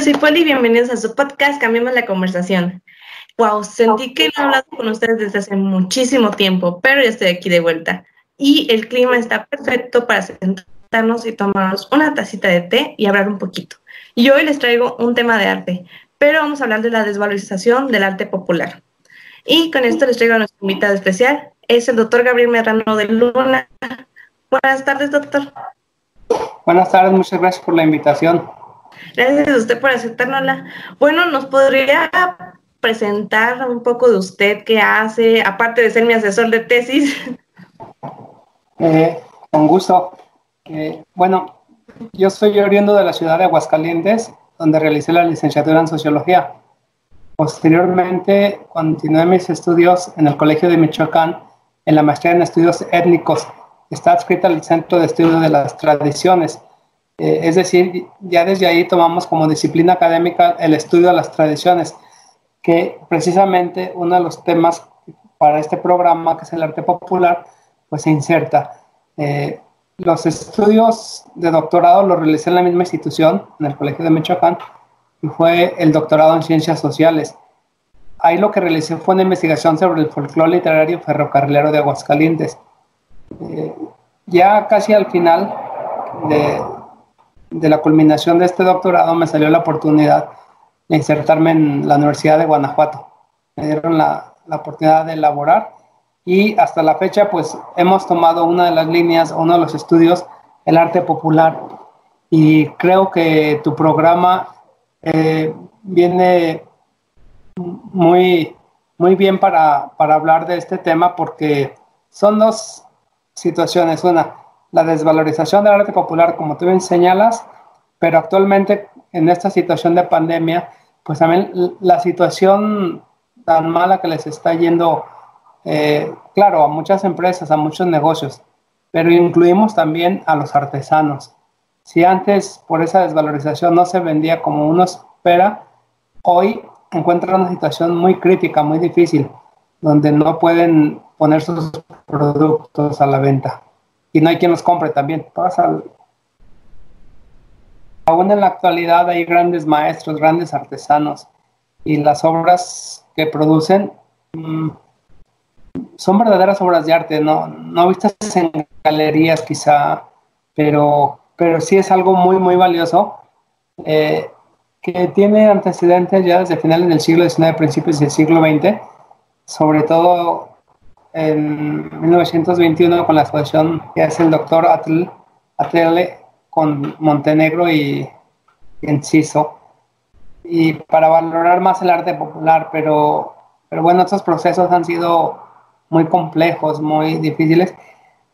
soy Poli y bienvenidos a su podcast Cambiemos la Conversación. Wow, sentí que no he hablado con ustedes desde hace muchísimo tiempo, pero ya estoy aquí de vuelta. Y el clima está perfecto para sentarnos y tomarnos una tacita de té y hablar un poquito. Y hoy les traigo un tema de arte, pero vamos a hablar de la desvalorización del arte popular. Y con esto les traigo a nuestro invitado especial, es el doctor Gabriel Medrano de Luna. Buenas tardes, doctor. Buenas tardes, muchas gracias por la invitación. Gracias a usted por aceptárnosla. Bueno, ¿nos podría presentar un poco de usted qué hace, aparte de ser mi asesor de tesis? Con gusto. Bueno, yo soy oriundo de la ciudad de Aguascalientes, donde realicé la licenciatura en Sociología. Posteriormente, continué mis estudios en el Colegio de Michoacán, en la maestría en Estudios Étnicos. Está adscrita al Centro de Estudio de las Tradiciones. Es decir, ya desde ahí tomamos como disciplina académica el estudio de las tradiciones, que precisamente uno de los temas para este programa, que es el arte popular, pues se inserta. Los estudios de doctorado los realicé en la misma institución, en el Colegio de Michoacán, y fue el doctorado en Ciencias Sociales. Ahí lo que realicé fue una investigación sobre el folclore literario ferrocarrilero de Aguascalientes. Ya casi al final de la culminación de este doctorado me salió la oportunidad de insertarme en la Universidad de Guanajuato. Me dieron la oportunidad de elaborar y hasta la fecha pues hemos tomado una de las líneas, uno de los estudios, el arte popular. Y creo que tu programa viene muy bien para hablar de este tema, porque son dos situaciones. Una, la desvalorización del arte popular, como tú bien señalas, pero actualmente en esta situación de pandemia, pues también la situación tan mala que les está yendo, claro, a muchas empresas, a muchos negocios, pero incluimos también a los artesanos. Si antes por esa desvalorización no se vendía como uno espera, hoy encuentran una situación muy crítica, muy difícil, donde no pueden poner sus productos a la venta y no hay quien los compre también. Aún en la actualidad hay grandes maestros, grandes artesanos, y las obras que producen son verdaderas obras de arte, no vistas en galerías quizá, pero sí es algo muy valioso, que tiene antecedentes ya desde finales del siglo XIX, principios del siglo XX, sobre todo en 1921 con la asociación que hace el doctor Atele con Montenegro y Enciso, y para valorar más el arte popular, pero bueno, estos procesos han sido muy complejos, muy difíciles.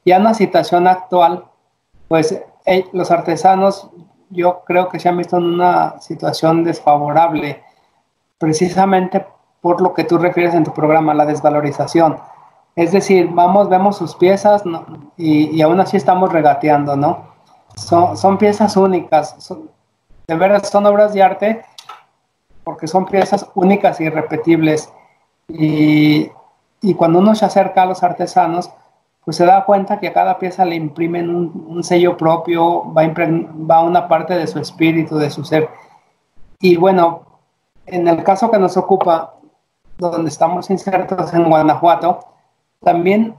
Ya en la situación actual, pues los artesanos yo creo que se han visto en una situación desfavorable, precisamente por lo que tú refieres en tu programa, la desvalorización. Es decir, vemos sus piezas, ¿no? y aún así estamos regateando, ¿no? Son piezas únicas, de verdad son obras de arte, porque son piezas únicas e irrepetibles. Y cuando uno se acerca a los artesanos, pues se da cuenta que a cada pieza le imprimen un sello propio, va una parte de su espíritu, de su ser. Y bueno, en el caso que nos ocupa, donde estamos insertos en Guanajuato, también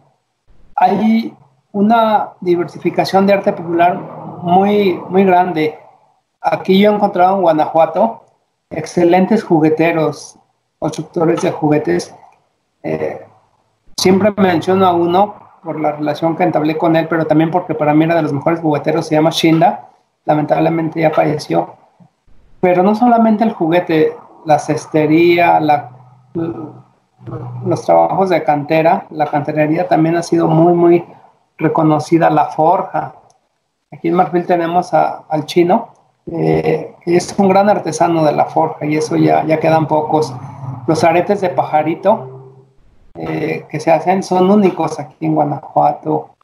hay una diversificación de arte popular muy grande. Aquí yo he encontrado en Guanajuato excelentes jugueteros, constructores de juguetes. Siempre menciono a uno por la relación que entablé con él, pero también porque para mí era de los mejores jugueteros. Se llama Shinda, lamentablemente ya falleció. Pero no solamente el juguete, la cestería, los trabajos de cantera, la canterería también ha sido muy reconocida. La forja. Aquí en Marfil tenemos al chino, que es un gran artesano de la forja, y eso ya quedan pocos. Los aretes de pajarito que se hacen son únicos aquí en Guanajuato.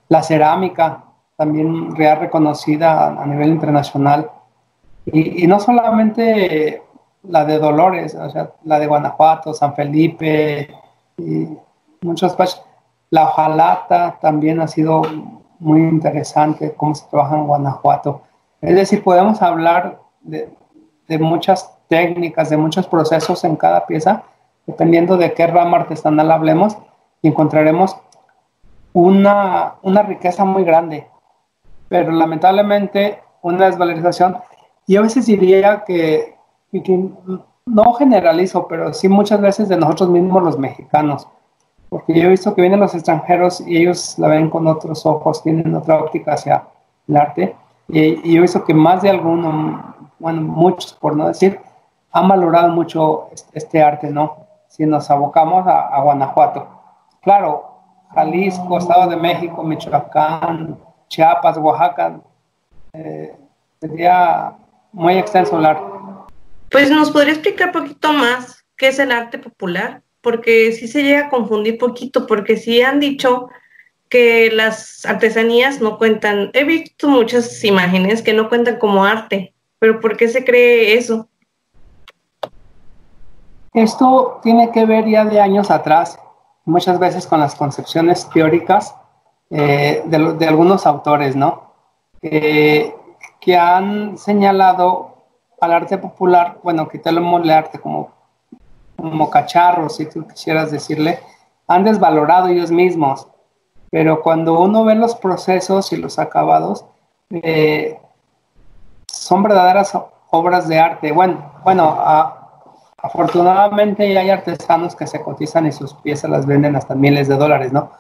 La cerámica, también ya reconocida a nivel internacional. Y no solamente la de Dolores, o sea, la de Guanajuato, San Felipe, y muchos países. La hojalata también ha sido muy interesante, cómo se trabaja en Guanajuato. Es decir, podemos hablar de de muchas técnicas, de muchos procesos en cada pieza, dependiendo de qué rama artesanal hablemos, y encontraremos una riqueza muy grande, pero lamentablemente una desvalorización. Y a veces diría que no generalizo, pero sí muchas veces de nosotros mismos los mexicanos, porque yo he visto que vienen los extranjeros y ellos la ven con otros ojos, tienen otra óptica hacia el arte, y yo he visto que más de alguno, bueno, muchos por no decir, han valorado mucho este arte, ¿no? Si nos abocamos a Guanajuato. Claro, Jalisco, Estado de México, Michoacán, Chiapas, Oaxaca, sería muy extenso el arte. Pues nos podría explicar un poquito más qué es el arte popular, porque sí se llega a confundir poquito, porque sí han dicho que las artesanías no cuentan. He visto muchas imágenes que no cuentan como arte, pero ¿por qué se cree eso? Esto tiene que ver ya de años atrás, muchas veces con las concepciones teóricas de algunos autores, ¿no? Que han señalado al arte popular, bueno, quitémosle arte como cacharros, si tú quisieras decirle, han desvalorado ellos mismos, pero cuando uno ve los procesos y los acabados, son verdaderas obras de arte. Bueno, afortunadamente hay artesanos que se cotizan y sus piezas las venden hasta miles de dólares, ¿no?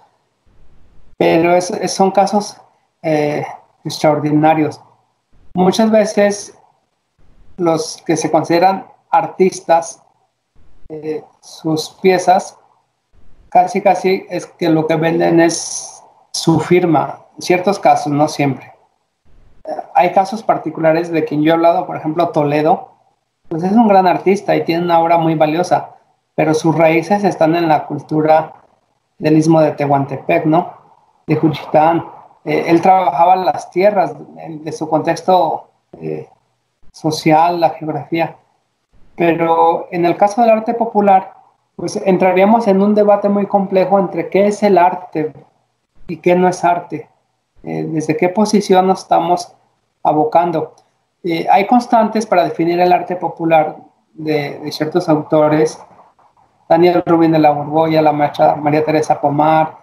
Pero son casos extraordinarios. Muchas veces los que se consideran artistas, sus piezas, casi es que lo que venden es su firma. En ciertos casos, no siempre. Hay casos particulares de quien yo he hablado, por ejemplo, Toledo, pues es un gran artista y tiene una obra muy valiosa, pero sus raíces están en la cultura del Istmo de Tehuantepec, ¿no? De Juchitán. Él trabajaba las tierras de su contexto social, la geografía. Pero en el caso del arte popular, pues entraríamos en un debate muy complejo entre qué es el arte y qué no es arte. Desde qué posición nos estamos abocando. Hay constantes para definir el arte popular de ciertos autores, Daniel Rubin de la Borbolla, la maestra María Teresa Pomar,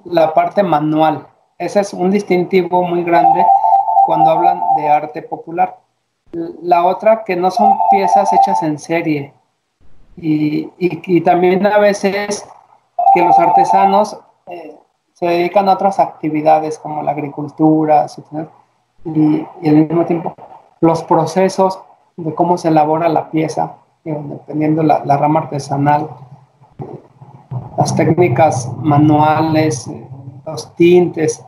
la parte manual. Ese es un distintivo muy grande cuando hablan de arte popular. La otra, que no son piezas hechas en serie. Y también a veces que los artesanos se dedican a otras actividades como la agricultura, y al mismo tiempo los procesos de cómo se elabora la pieza, dependiendo la rama artesanal, las técnicas manuales, los tintes.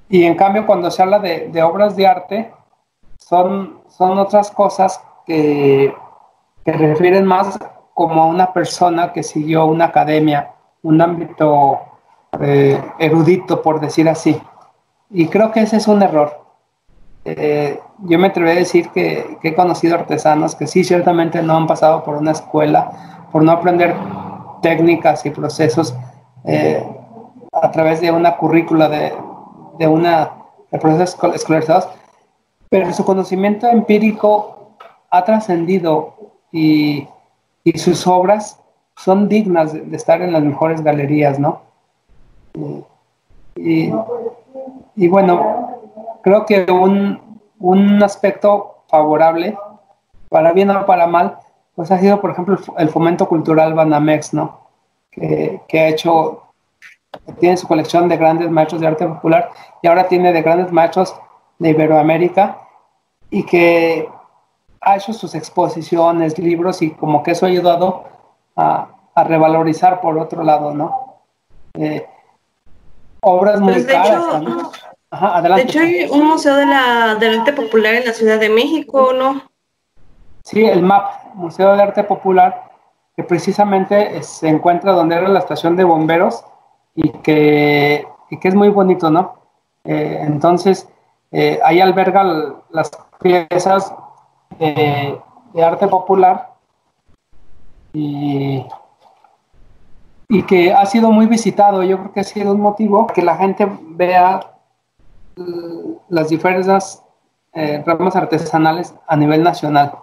Y en cambio, cuando se habla de obras de arte, son otras cosas que refieren más como a una persona que siguió una academia, un ámbito erudito, por decir así. Y creo que ese es un error. Yo me atrevo a decir que he conocido artesanos que sí, ciertamente no han pasado por una escuela, por no aprender técnicas y procesos a través de una currícula de procesos escolarizados, pero su conocimiento empírico ha trascendido y sus obras son dignas de estar en las mejores galerías, ¿no? Y bueno, creo que un aspecto favorable, para bien o para mal, pues ha sido, por ejemplo, el fomento cultural Banamex, ¿no? Que ha hecho, tiene su colección de grandes maestros de arte popular y ahora tiene de grandes maestros de Iberoamérica, y que ha hecho sus exposiciones, libros, y como que eso ha ayudado a revalorizar por otro lado, ¿no? Obras muy Pues caras también. Ajá, adelante. De hecho, hay un museo del arte popular en la Ciudad de México, ¿no? Sí, el MAP, Museo de Arte Popular, que precisamente se encuentra donde era la estación de bomberos y que es muy bonito, ¿no? Entonces, ahí alberga las piezas de arte popular y que ha sido muy visitado. Yo creo que ha sido un motivo que la gente vea las diferentes ramas artesanales a nivel nacional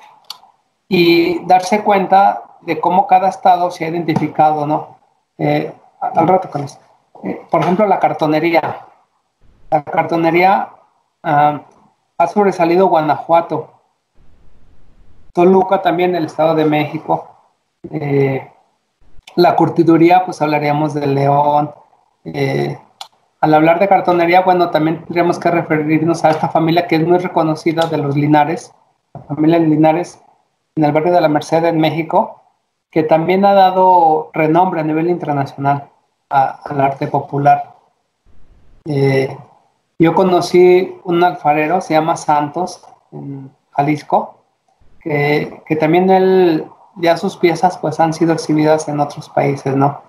y darse cuenta de cómo cada estado se ha identificado, ¿no? Al rato con eso. Por ejemplo, la cartonería. La cartonería ha sobresalido Guanajuato, Toluca también, el Estado de México. La curtiduría, pues hablaríamos de León. Al hablar de cartonería, bueno, también tendríamos que referirnos a esta familia que es muy reconocida de los Linares, la familia Linares en el barrio de la Merced en México, que también ha dado renombre a nivel internacional al arte popular. Yo conocí un alfarero, se llama Santos, en Jalisco, que también él, ya sus piezas pues han sido exhibidas en otros países, ¿no?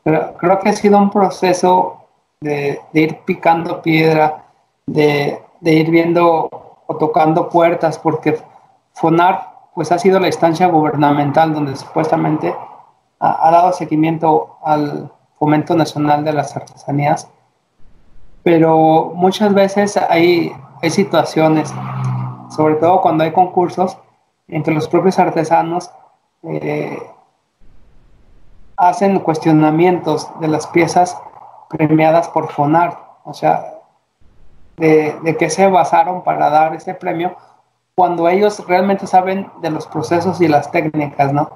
Pero creo que ha sido un proceso de ir picando piedra, de ir viendo o tocando puertas, porque FONART pues ha sido la instancia gubernamental donde supuestamente ha dado seguimiento al Fomento Nacional de las Artesanías, pero muchas veces hay situaciones, sobre todo cuando hay concursos, entre los propios artesanos hacen cuestionamientos de las piezas premiadas por FONART, o sea, de qué se basaron para dar ese premio, cuando ellos realmente saben de los procesos y las técnicas, ¿no?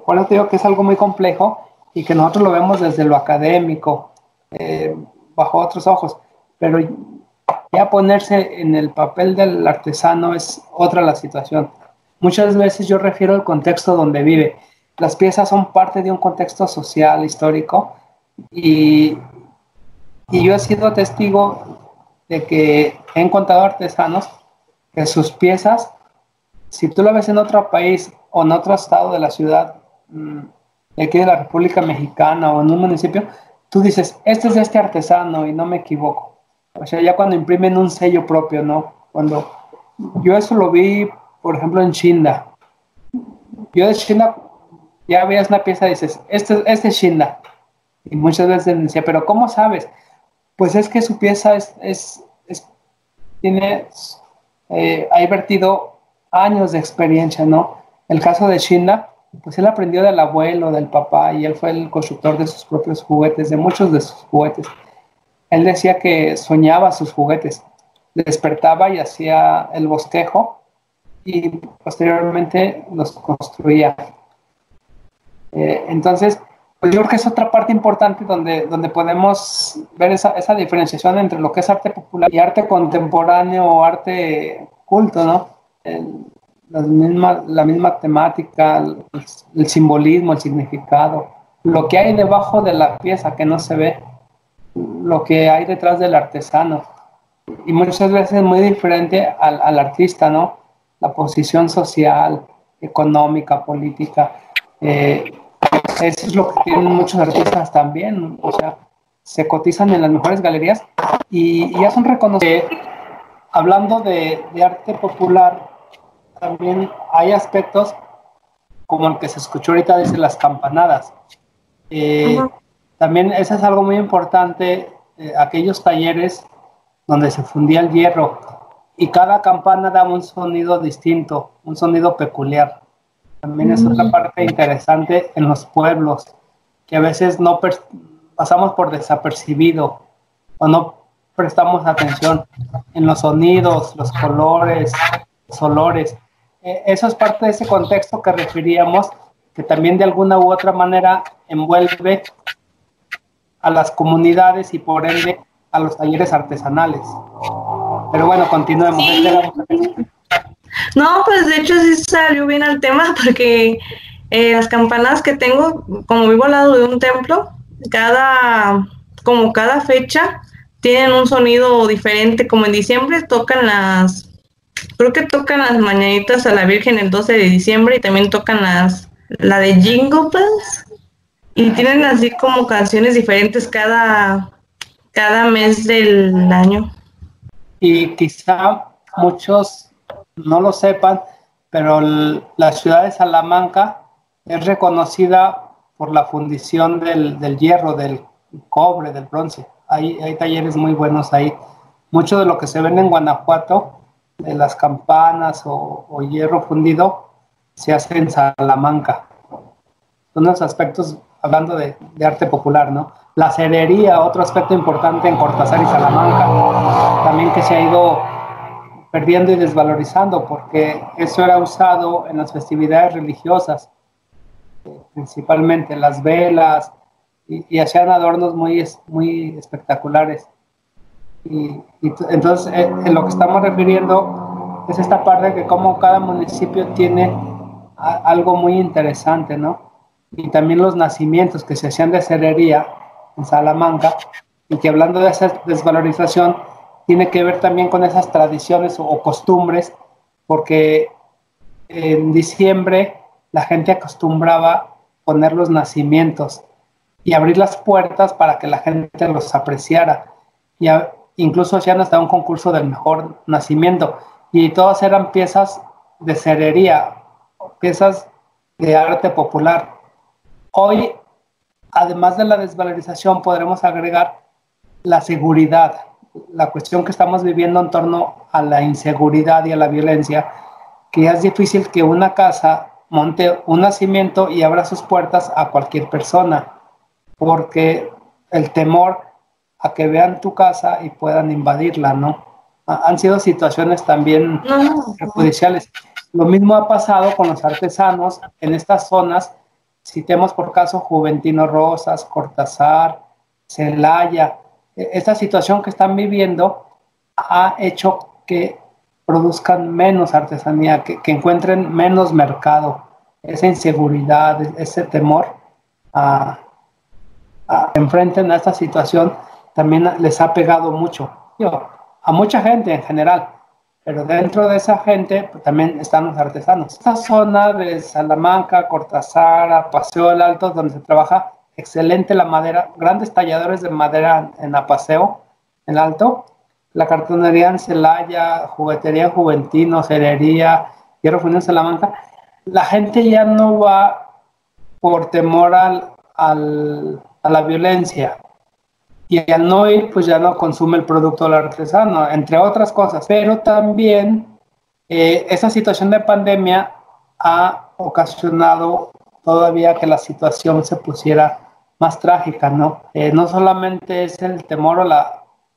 Por eso te digo que es algo muy complejo y que nosotros lo vemos desde lo académico, bajo otros ojos, pero ya ponerse en el papel del artesano es otra la situación. Muchas veces yo refiero al contexto donde vive. Las piezas son parte de un contexto social, histórico, y yo he sido testigo de que he encontrado artesanos que sus piezas, si tú la ves en otro país o en otro estado de la ciudad, aquí de la República Mexicana o en un municipio, tú dices, este es de este artesano y no me equivoco. O sea, ya cuando imprimen un sello propio, ¿no? Cuando yo eso lo vi, por ejemplo, en China. Yo de China ya veías una pieza y dices, este es China. Y muchas veces decía, pero ¿cómo sabes? Pues es que su pieza tiene, ha invertido años de experiencia, ¿no? El caso de China, pues él aprendió del abuelo, del papá, y él fue el constructor de sus propios juguetes, de muchos de sus juguetes. Él decía que soñaba sus juguetes, despertaba y hacía el bosquejo y posteriormente los construía. Entonces, pues yo creo que es otra parte importante donde podemos ver esa diferenciación entre lo que es arte popular y arte contemporáneo o arte culto, ¿no? La misma temática, el simbolismo, el significado, lo que hay debajo de la pieza que no se ve, lo que hay detrás del artesano. Y muchas veces es muy diferente al artista, ¿no? La posición social, económica, política. Eso es lo que tienen muchos artistas también, o sea, se cotizan en las mejores galerías y ya son reconocidos. Hablando de arte popular, también hay aspectos como el que se escuchó ahorita desde las campanadas. También eso es algo muy importante, aquellos talleres donde se fundía el hierro y cada campana daba un sonido distinto, un sonido peculiar. También es otra parte interesante en los pueblos, que a veces no pasamos por desapercibido o no prestamos atención en los sonidos, los colores, los olores. Eso es parte de ese contexto que referíamos, que también de alguna u otra manera envuelve a las comunidades y por ende a los talleres artesanales. Pero bueno, continuemos. Sí. No, pues de hecho sí salió bien al tema porque las campanadas que tengo, como vivo al lado de un templo, cada fecha tienen un sonido diferente. Como en diciembre creo que tocan las mañanitas a la Virgen el 12 de diciembre y también tocan la de Jingle Bells y tienen así como canciones diferentes cada mes del año. Y quizá muchos no lo sepan, pero la ciudad de Salamanca es reconocida por la fundición del hierro, del cobre, del bronce. Hay talleres muy buenos ahí. Mucho de lo que se vende en Guanajuato de las campanas o hierro fundido se hace en Salamanca. Son los aspectos, hablando de arte popular, ¿no? La cerería, otro aspecto importante en Cortázar y Salamanca, también que se ha ido perdiendo y desvalorizando, porque eso era usado en las festividades religiosas, principalmente las velas, y hacían adornos muy espectaculares. Y entonces, en lo que estamos refiriendo es esta parte de que como cada municipio tiene algo muy interesante, ¿no? Y también los nacimientos que se hacían de cerería en Salamanca, y que hablando de esa desvalorización, tiene que ver también con esas tradiciones o costumbres, porque en diciembre la gente acostumbraba poner los nacimientos y abrir las puertas para que la gente los apreciara. Y incluso hacían hasta un concurso del mejor nacimiento. Y todas eran piezas de cerería, piezas de arte popular. Hoy, además de la desvalorización, podremos agregar la seguridad, la cuestión que estamos viviendo en torno a la inseguridad y a la violencia, que es difícil que una casa monte un nacimiento y abra sus puertas a cualquier persona, porque el temor a que vean tu casa y puedan invadirla, ¿no? Han sido situaciones también judiciales. Lo mismo ha pasado con los artesanos en estas zonas. Citemos por caso Juventino Rosas, Cortázar, Celaya. Esta situación que están viviendo ha hecho que produzcan menos artesanía, que encuentren menos mercado. Esa inseguridad, ese temor a enfrenten a esta situación también les ha pegado mucho. A mucha gente en general, pero dentro de esa gente pues, también están los artesanos. Esta zona de Salamanca, Cortázar, Paseo del Alto, donde se trabaja excelente la madera, grandes talladores de madera en Apaseo, en Alto, la cartonería en Celaya, juguetería en Juventino, cerería, hierro fundido en Salamanca. La gente ya no va por temor a la violencia, y al no ir, pues ya no consume el producto del artesano, entre otras cosas. Pero también esa situación de pandemia ha ocasionado todavía que la situación se pusiera más trágica, ¿no? No solamente es el temor o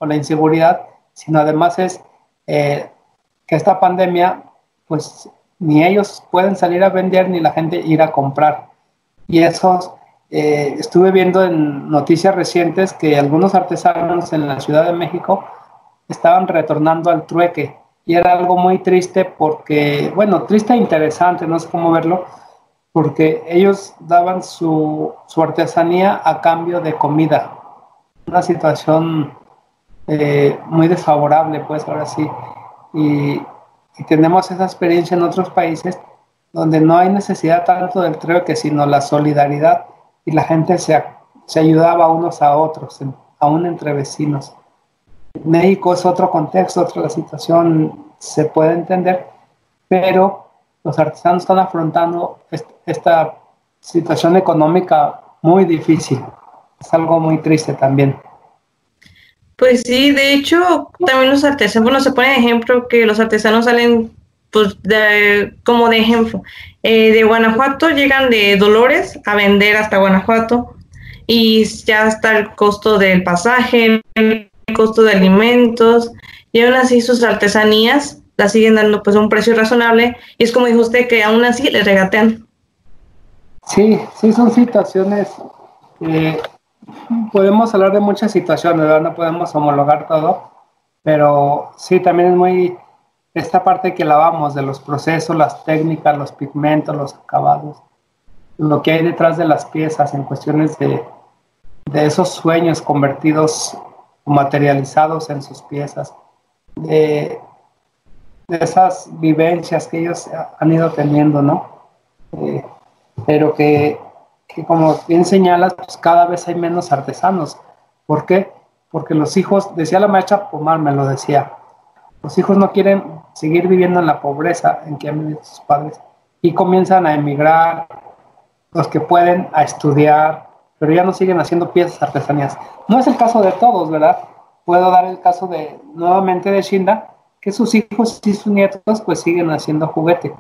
la inseguridad, sino además es que esta pandemia, pues ni ellos pueden salir a vender ni la gente ir a comprar. Y eso estuve viendo en noticias recientes que algunos artesanos en la Ciudad de México estaban retornando al trueque, y era algo muy triste porque, bueno, triste e interesante, no sé cómo verlo, porque ellos daban su artesanía a cambio de comida. Una situación muy desfavorable, pues ahora sí. Y tenemos esa experiencia en otros países donde no hay necesidad tanto del trueque, sino la solidaridad, y la gente se ayudaba unos a otros, aún entre vecinos. México es otro contexto, otra situación, se puede entender, pero los artesanos están afrontando esta situación económica muy difícil. Es algo muy triste también. Pues sí, de hecho, también los artesanos, bueno, se pone de ejemplo que los artesanos salen, pues, como de ejemplo, de Guanajuato llegan de Dolores a vender hasta Guanajuato, y ya está el costo del pasaje, el costo de alimentos, y aún así sus artesanías las siguen dando pues a un precio razonable, y es como dijo usted, que aún así les regatean. Sí, son situaciones, podemos hablar de muchas situaciones, ¿verdad? No podemos homologar todo, pero sí, también es muy esta parte que hablábamos de los procesos, las técnicas, los pigmentos, los acabados, lo que hay detrás de las piezas en cuestiones de esos sueños convertidos o materializados en sus piezas, de esas vivencias que ellos han ido teniendo, ¿no? Pero que como bien señalas, pues cada vez hay menos artesanos. ¿Por qué? Porque los hijos, decía la maestra Pomar, me lo decía, los hijos no quieren seguir viviendo en la pobreza en que han vivido sus padres, y comienzan a emigrar, los que pueden, a estudiar, pero ya no siguen haciendo piezas artesanías. No es el caso de todos, ¿verdad? Puedo dar el caso nuevamente de Shinda, que sus hijos y sus nietos pues siguen haciendo juguete.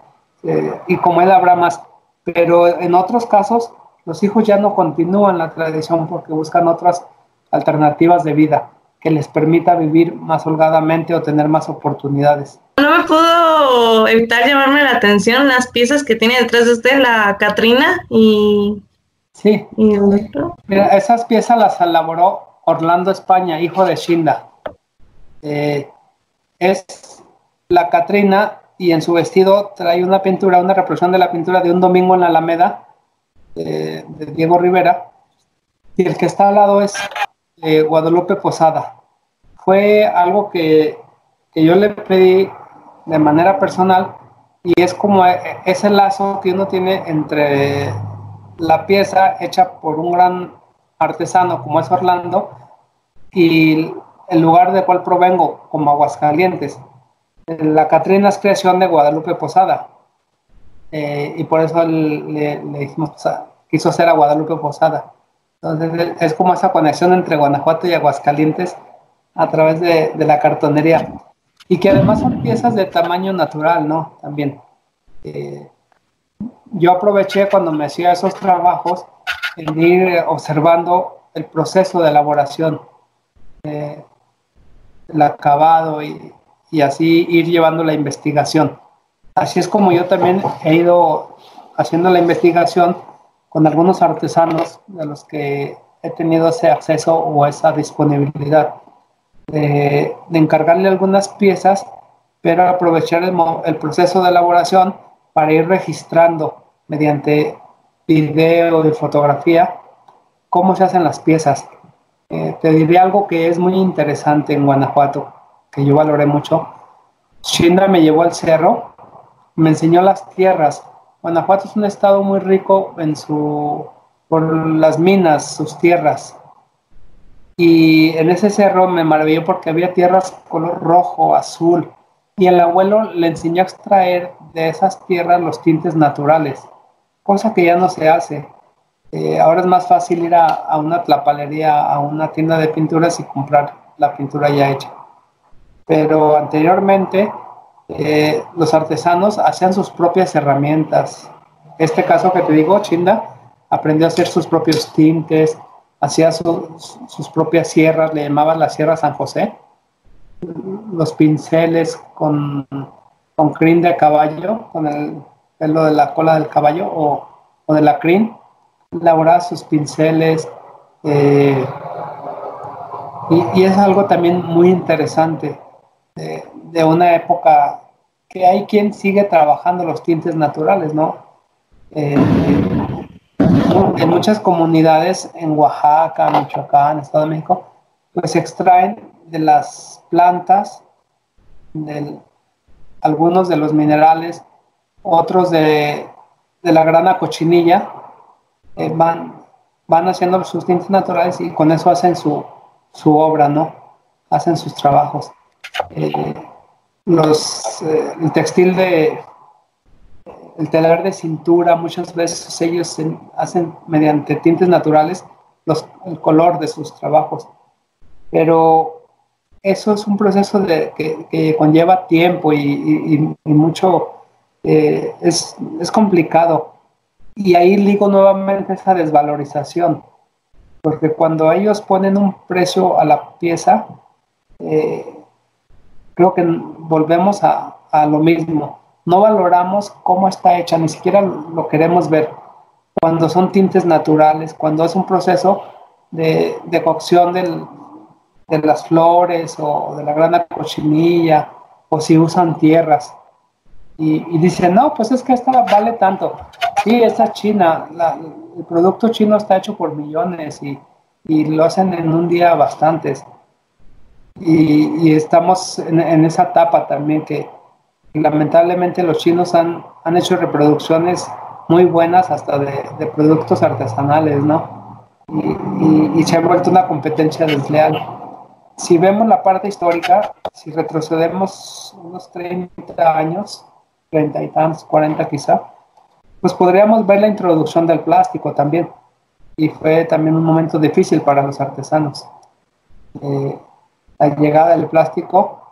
Y como él habrá más. Pero en otros casos, los hijos ya no continúan la tradición porque buscan otras alternativas de vida que les permita vivir más holgadamente o tener más oportunidades. No me pudo evitar llamarme la atención las piezas que tiene detrás de usted, la Catrina Sí, y el otro. mira, esas piezas las elaboró Orlando España, hijo de Shinda. Es la Catrina y en su vestido trae una pintura, una reproducción de la pintura de Un domingo en la Alameda de Diego Rivera, y el que está al lado es Guadalupe Posada. Fue algo que yo le pedí de manera personal y es como ese lazo que uno tiene entre la pieza hecha por un gran artesano como es Orlando y el lugar del cual provengo, como Aguascalientes. La Catrina es creación de Guadalupe Posada y por eso le dijimos, quiso hacer a Guadalupe Posada. Entonces es como esa conexión entre Guanajuato y Aguascalientes a través de la cartonería. Y que además son piezas de tamaño natural, ¿no? También. Yo aproveché cuando me hacía esos trabajos en ir observando el proceso de elaboración, el acabado y así ir llevando la investigación. Así es como yo también he ido haciendo la investigación con algunos artesanos de los que he tenido ese acceso o esa disponibilidad de encargarle algunas piezas, pero aprovechar el proceso de elaboración para ir registrando mediante video y fotografía cómo se hacen las piezas. Te diré algo que es muy interesante en Guanajuato, que yo valoré mucho. Shinda me llevó al cerro, me enseñó las tierras. Guanajuato es un estado muy rico por las minas, sus tierras. Y en ese cerro me maravilló porque había tierras color rojo, azul. Y el abuelo le enseñó a extraer de esas tierras los tintes naturales, cosa que ya no se hace. Ahora es más fácil ir a una tlapalería, a una tienda de pinturas y comprar la pintura ya hecha. Pero anteriormente los artesanos hacían sus propias herramientas. Este caso que te digo, Shinda, aprendió a hacer sus propios tintes, hacía sus propias sierras, le llamaban la Sierra San José, los pinceles con crin de caballo, con el pelo de la cola del caballo o de la crin, elaboraba sus pinceles y es algo también muy interesante de una época que hay quien sigue trabajando los tintes naturales, ¿no? En muchas comunidades en Oaxaca, Michoacán, Estado de México, pues se extraen de las plantas algunos de los minerales, otros de la grana cochinilla, van haciendo sus tintes naturales y con eso hacen su obra, ¿no? Hacen sus trabajos. El textil el telar de cintura, muchas veces ellos hacen mediante tintes naturales el color de sus trabajos. Pero eso es un proceso que conlleva tiempo y mucho, es complicado. Y ahí ligo nuevamente esa desvalorización, porque cuando ellos ponen un precio a la pieza, creo que volvemos a lo mismo. No valoramos cómo está hecha, ni siquiera lo queremos ver. Cuando son tintes naturales, cuando es un proceso de cocción de las flores o de la grana cochinilla, o si usan tierras. Y dicen, no, pues es que esta vale tanto. Sí, esta es china, el producto chino está hecho por millones y lo hacen en un día bastantes. Y estamos en esa etapa también que lamentablemente los chinos han hecho reproducciones muy buenas hasta de productos artesanales, ¿no? Y se ha vuelto una competencia desleal. Si vemos la parte histórica, si retrocedemos unos 30 años, 30 y tantos, 40 quizá, pues podríamos ver la introducción del plástico también. Y fue también un momento difícil para los artesanos. La llegada del plástico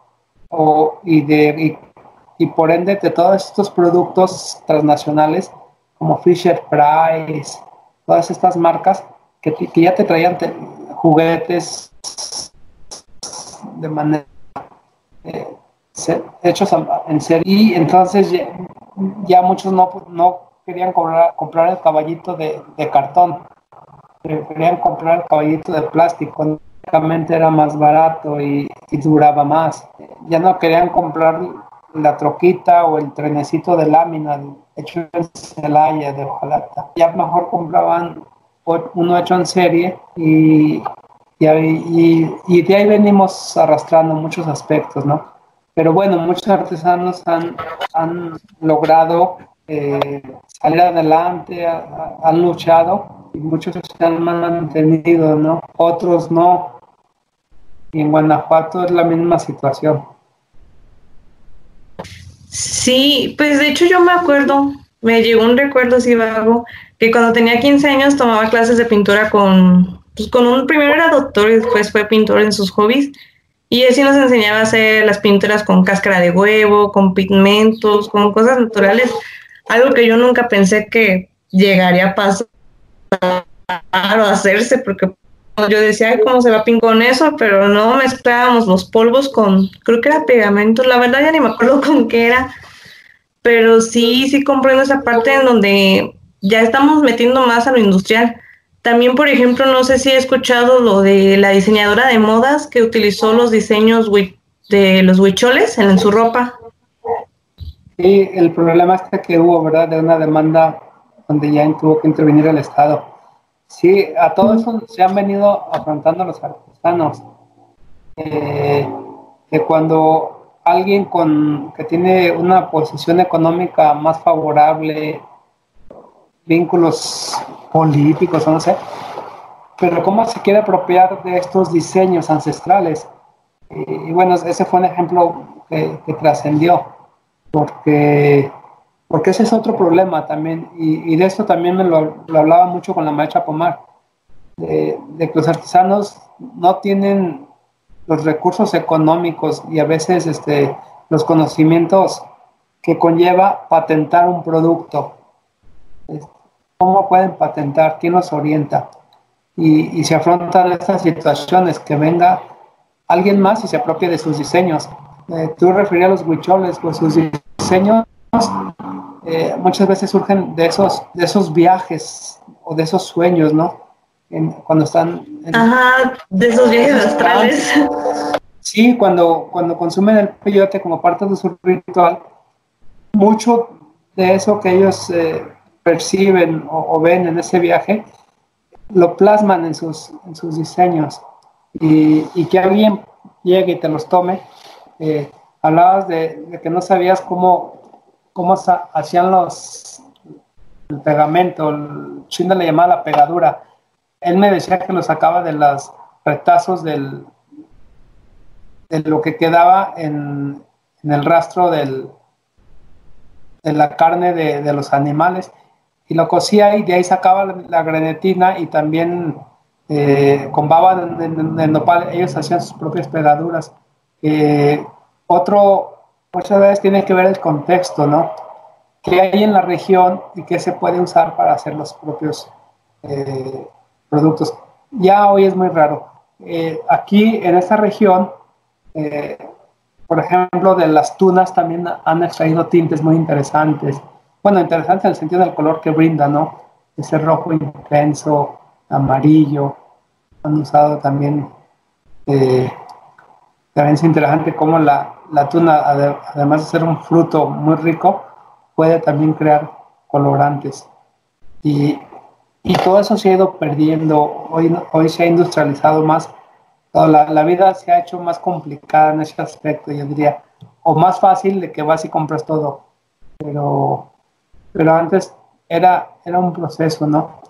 y por ende de todos estos productos transnacionales como Fisher Price, todas estas marcas que ya te traían juguetes de manera hechos en serie, y entonces ya muchos no querían comprar el caballito de cartón, preferían comprar el caballito de plástico, únicamente era más barato y duraba más. Ya no querían comprar la troquita o el trenecito de lámina hecho en Celaya de hojalata, ya mejor compraban uno hecho en serie y de ahí venimos arrastrando muchos aspectos, ¿no? Pero bueno, muchos artesanos han logrado salir adelante, han luchado y muchos se han mantenido, ¿no? Otros no. Y en Guanajuato es la misma situación. Sí, pues de hecho yo me acuerdo, me llegó un recuerdo así vago, que cuando tenía 15 años tomaba clases de pintura con un, primero era doctor y después fue pintor en sus hobbies, y él sí nos enseñaba a hacer las pinturas con cáscara de huevo, con pigmentos, con cosas naturales, algo que yo nunca pensé que llegaría a pasar o a hacerse, porque yo decía, ay, ¿cómo se va a pintar con eso? Pero no, mezclábamos los polvos con, creo que era pegamento, la verdad ya ni me acuerdo con qué era, pero sí comprendo esa parte en donde ya estamos metiendo más a lo industrial. También, por ejemplo, no sé si he escuchado lo de la diseñadora de modas que utilizó los diseños de los huicholes en su ropa. Sí, el problema este que hubo, ¿verdad? De una demanda donde ya tuvo que intervenir el Estado. Sí, a todo eso se han venido afrontando los artesanos. Que cuando alguien que tiene una posición económica más favorable, vínculos políticos, no sé, pero cómo se quiere apropiar de estos diseños ancestrales. Y bueno, ese fue un ejemplo que trascendió, porque ese es otro problema también, y de esto también me lo hablaba mucho con la maestra Pomar, de que los artesanos no tienen los recursos económicos y a veces los conocimientos que conlleva patentar un producto. ¿Cómo pueden patentar? ¿Quién los orienta? Y se afrontan estas situaciones, que venga alguien más y se apropie de sus diseños. Tú referías a los huicholes, pues sus diseños muchas veces surgen de esos viajes o de esos sueños, ¿no? Cuando están... Ajá, de esos viajes astrales. Sí, cuando consumen el peyote como parte de su ritual, mucho de eso que ellos perciben o ven en ese viaje, lo plasman en sus diseños. Y que alguien llegue y te los tome. Hablabas de que no sabías cómo hacían el pegamento, el chino le llamaba la pegadura. Él me decía que lo sacaba de los retazos de lo que quedaba en el rastro de la carne de los animales, y lo cocía y de ahí sacaba la grenetina, y también con baba de nopal ellos hacían sus propias pegaduras. Muchas veces tiene que ver el contexto, ¿no? ¿Qué hay en la región y qué se puede usar para hacer los propios productos? Ya hoy es muy raro. Aquí en esta región, por ejemplo, de las tunas también han extraído tintes muy interesantes. Bueno, interesante en el sentido del color que brinda, ¿no? Ese rojo intenso, amarillo. Han usado también, también es interesante cómo la tuna, además de ser un fruto muy rico, puede también crear colorantes. Y todo eso se ha ido perdiendo. Hoy se ha industrializado más. La vida se ha hecho más complicada en ese aspecto, yo diría. O más fácil, de que vas y compras todo. Pero antes era un proceso, ¿no?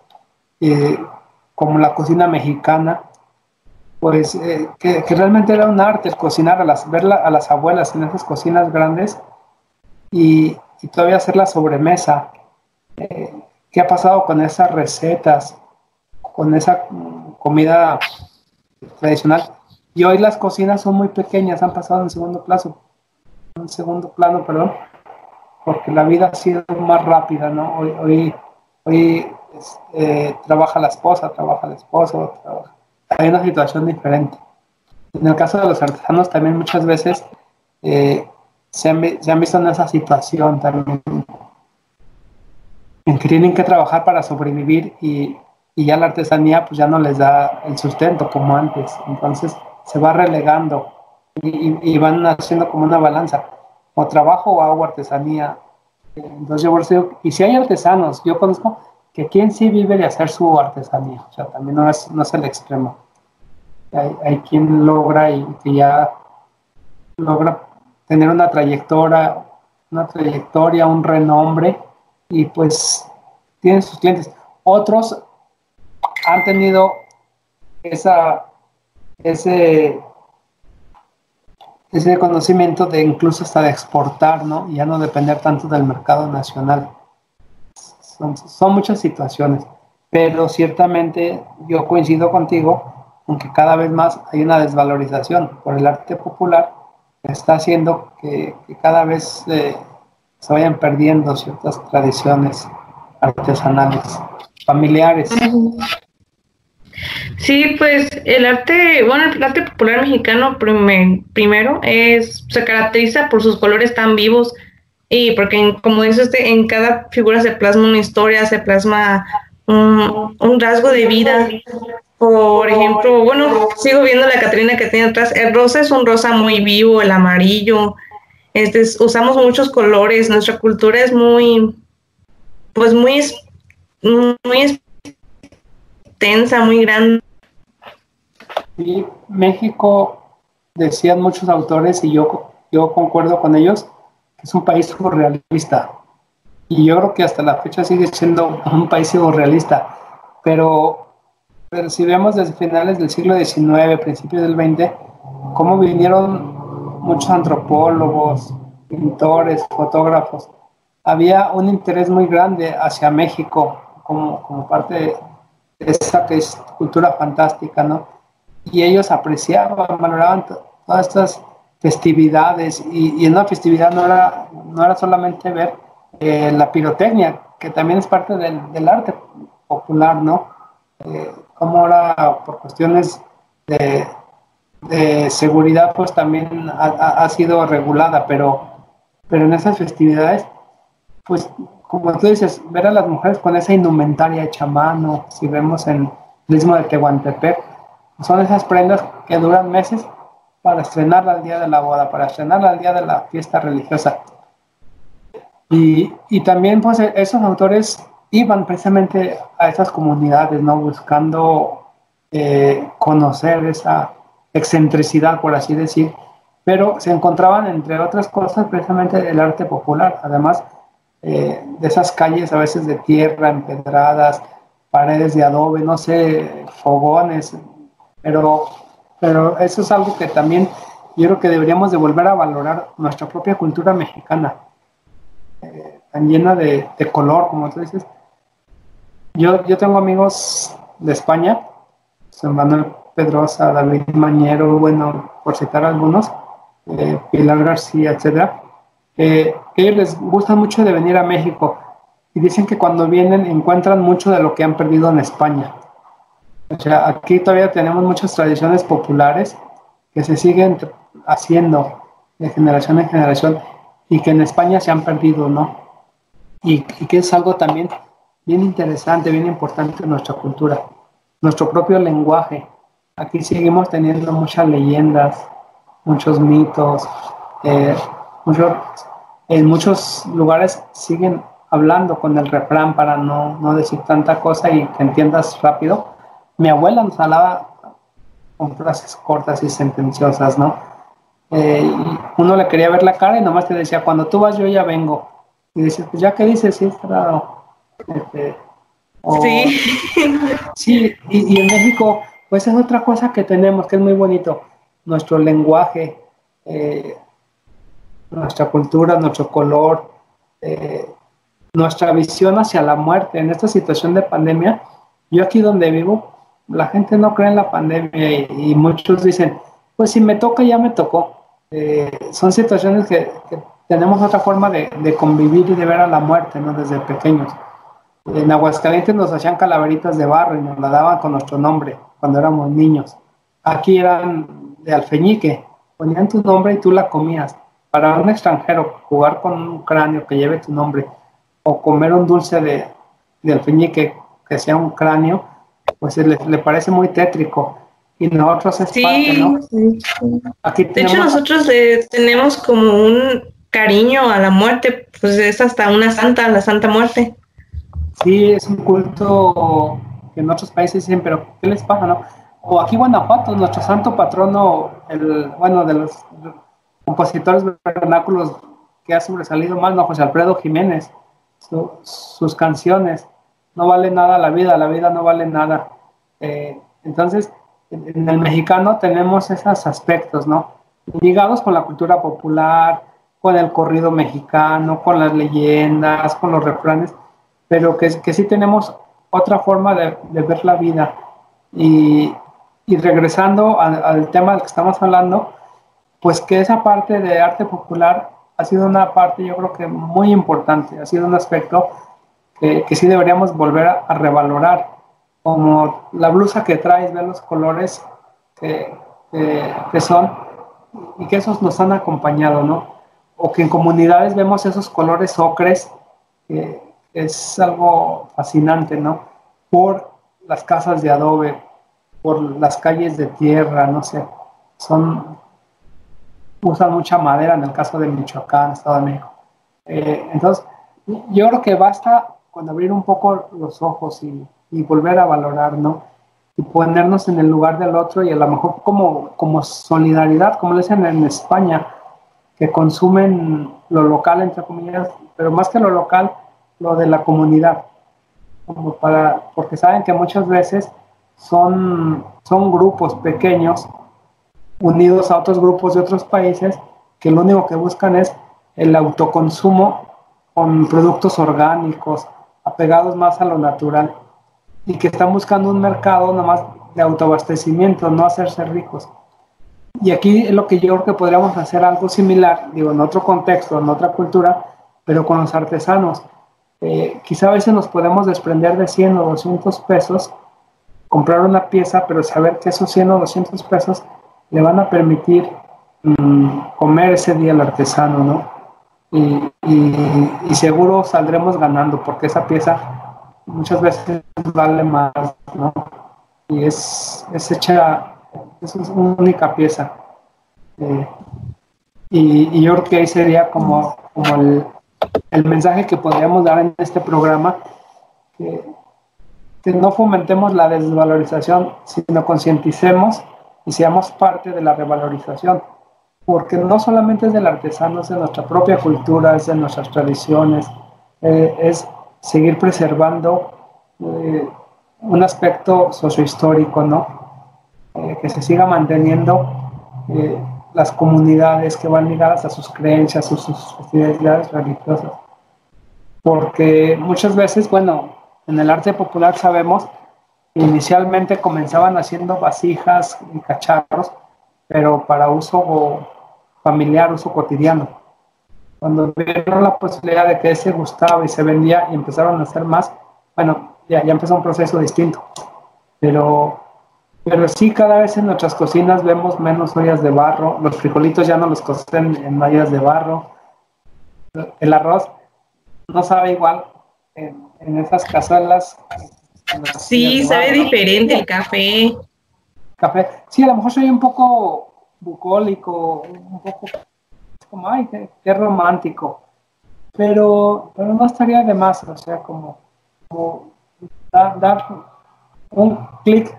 Como la cocina mexicana, pues que realmente era un arte el cocinar, ver a las abuelas en esas cocinas grandes y todavía hacer la sobremesa. ¿Qué ha pasado con esas recetas, con esa comida tradicional? Y hoy las cocinas son muy pequeñas, han pasado en segundo plazo. un segundo plano, perdón, porque la vida ha sido más rápida, ¿no? Hoy trabaja la esposa, trabaja el esposo, hay una situación diferente. En el caso de los artesanos también muchas veces se han visto en esa situación también, en que tienen que trabajar para sobrevivir y ya la artesanía pues ya no les da el sustento como antes, entonces se va relegando y van haciendo como una balanza, o trabajo o hago artesanía. Entonces yo por eso digo, y si hay artesanos, yo conozco que quien sí vive de hacer su artesanía, o sea, también no es el extremo. Hay quien logra y que ya logra tener una trayectoria, un renombre, y pues tienen sus clientes. Otros han tenido ese conocimiento de incluso hasta de exportar, ¿no? Y ya no depender tanto del mercado nacional. Son muchas situaciones, pero ciertamente yo coincido contigo en que cada vez más hay una desvalorización por el arte popular que está haciendo que cada vez se vayan perdiendo ciertas tradiciones artesanales, familiares. Sí, pues el arte, bueno, el arte popular mexicano primero se caracteriza por sus colores tan vivos y porque, como dices, en cada figura se plasma una historia, se plasma un rasgo de vida. Por ejemplo, bueno, sigo viendo la Catrina que tiene atrás. El rosa es un rosa muy vivo, el amarillo. Usamos muchos colores. Nuestra cultura es pues muy extensa, muy grande. Y México, decían muchos autores, y yo concuerdo con ellos, que es un país surrealista. Y yo creo que hasta la fecha sigue siendo un país surrealista. Pero si vemos desde finales del siglo XIX, principios del XX, cómo vinieron muchos antropólogos, pintores, fotógrafos, había un interés muy grande hacia México como parte de esa que es cultura fantástica, ¿no? Y ellos apreciaban, valoraban todas estas festividades, y en una festividad no era solamente ver la pirotecnia, que también es parte del arte popular, ¿no? Como ahora por cuestiones de seguridad pues también ha sido regulada, pero en esas festividades pues como tú dices, ver a las mujeres con esa indumentaria hecha a mano, si vemos en el Istmo de Tehuantepec, son esas prendas que duran meses para estrenarla al día de la boda, para estrenarla al día de la fiesta religiosa. Y también pues esos autores iban precisamente a esas comunidades, ¿no? Buscando conocer esa excentricidad, por así decir, pero se encontraban, entre otras cosas, precisamente el arte popular, además de esas calles a veces de tierra, empedradas, paredes de adobe, no sé, fogones, pero eso es algo que también yo creo que deberíamos de volver a valorar nuestra propia cultura mexicana, tan llena de color, como tú dices. Yo tengo amigos de España, San Manuel Pedrosa, David Mañero, bueno, por citar algunos, Pilar García, etcétera, ellos les gusta mucho de venir a México y dicen que cuando vienen encuentran mucho de lo que han perdido en España. O sea, aquí todavía tenemos muchas tradiciones populares que se siguen haciendo de generación en generación y que en España se han perdido, ¿no? Y que es algo también bien interesante, bien importante en nuestra cultura, nuestro propio lenguaje. Aquí seguimos teniendo muchas leyendas, muchos mitos, en muchos lugares siguen hablando con el refrán para no decir tanta cosa y que entiendas rápido. Mi abuela nos hablaba con frases cortas y sentenciosas, ¿no? Y uno le quería ver la cara y nomás te decía, cuando tú vas yo ya vengo. Y dices, pues ya que dices, sí, claro. Sí. Sí, y en México, pues es otra cosa que tenemos, que es muy bonito. Nuestro lenguaje, nuestra cultura, nuestro color, nuestra visión hacia la muerte. En esta situación de pandemia, yo aquí donde vivo, la gente no cree en la pandemia y muchos dicen, pues si me toca, ya me tocó. son situaciones que tenemos otra forma de convivir y de ver a la muerte, ¿no? Desde pequeños. En Aguascalientes nos hacían calaveritas de barro y nos la daban con nuestro nombre cuando éramos niños. Aquí eran de alfeñique, ponían tu nombre y tú la comías. Para un extranjero, jugar con un cráneo que lleve tu nombre o comer un dulce de alfeñique que sea un cráneo, pues le parece muy tétrico. Y nosotros es parte, Sí, ¿no? sí, sí. Aquí De hecho, tenemos, nosotros tenemos como un cariño a la muerte, pues es hasta una santa, la Santa Muerte. sí, es un culto que en otros países dicen, pero ¿qué les pasa, no? O aquí Guanajuato, nuestro santo patrono, bueno, de los compositores vernáculos que ha sobresalido más, ¿no? José Alfredo Jiménez, sus canciones, no vale nada la vida no vale nada. Entonces, en el mexicano tenemos esos aspectos, ¿no? Ligados con la cultura popular, con el corrido mexicano, con las leyendas, con los refranes, pero que sí tenemos otra forma de ver la vida. Y, y regresando al tema del que estamos hablando, pues que esa parte de arte popular ha sido una parte, yo creo que muy importante, ha sido un aspecto que sí deberíamos volver a revalorar, como la blusa que traes, ver los colores que, que son y que esos nos han acompañado, ¿no? O que en comunidades vemos esos colores ocres, que es algo fascinante, ¿no? Por las casas de adobe, por las calles de tierra, no sé, son, usan mucha madera en el caso de Michoacán, Estado de México. Entonces, yo creo que basta con abrir un poco los ojos y volver a valorar, ¿no? Y ponernos en el lugar del otro y a lo mejor como solidaridad, como le dicen en España, que consumen lo local, entre comillas, pero más que lo local, lo de la comunidad, porque saben que muchas veces son grupos pequeños unidos a otros grupos de otros países que lo único que buscan es el autoconsumo con productos orgánicos, apegados más a lo natural, y que están buscando un mercado nomás de autoabastecimiento, no hacerse ricos. Y aquí es lo que yo creo que podríamos hacer algo similar, digo, en otro contexto, en otra cultura, pero con los artesanos. Quizá a veces nos podemos desprender de 100 o 200 pesos, comprar una pieza, pero saber que esos 100 o 200 pesos le van a permitir comer ese día al artesano, ¿no? Y seguro saldremos ganando, porque esa pieza muchas veces vale más, ¿no? Y es hecha, es una única pieza. Eh, y yo creo que ahí sería como el mensaje que podríamos dar en este programa, que, que no fomentemos la desvalorización, sino concienticemos y seamos parte de la revalorización, porque no solamente es del artesano, es de nuestra propia cultura, es de nuestras tradiciones, es seguir preservando un aspecto sociohistórico, ¿no? Que se siga manteniendo las comunidades que van ligadas a sus creencias, a sus festividades religiosas. Porque muchas veces, bueno, en el arte popular sabemos que inicialmente comenzaban haciendo vasijas y cacharros, pero para uso familiar, uso cotidiano. Cuando vieron la posibilidad de que ese gustaba y se vendía y empezaron a hacer más, bueno, ya empezó un proceso distinto. Pero sí, cada vez en nuestras cocinas vemos menos ollas de barro, los frijolitos ya no los cocen en ollas de barro, el arroz no sabe igual en esas cazuelas. Sí, sabe diferente el café. Café. Sí, a lo mejor soy un poco bucólico, un poco como, ay, qué romántico, pero no estaría de más, o sea, como dar un clic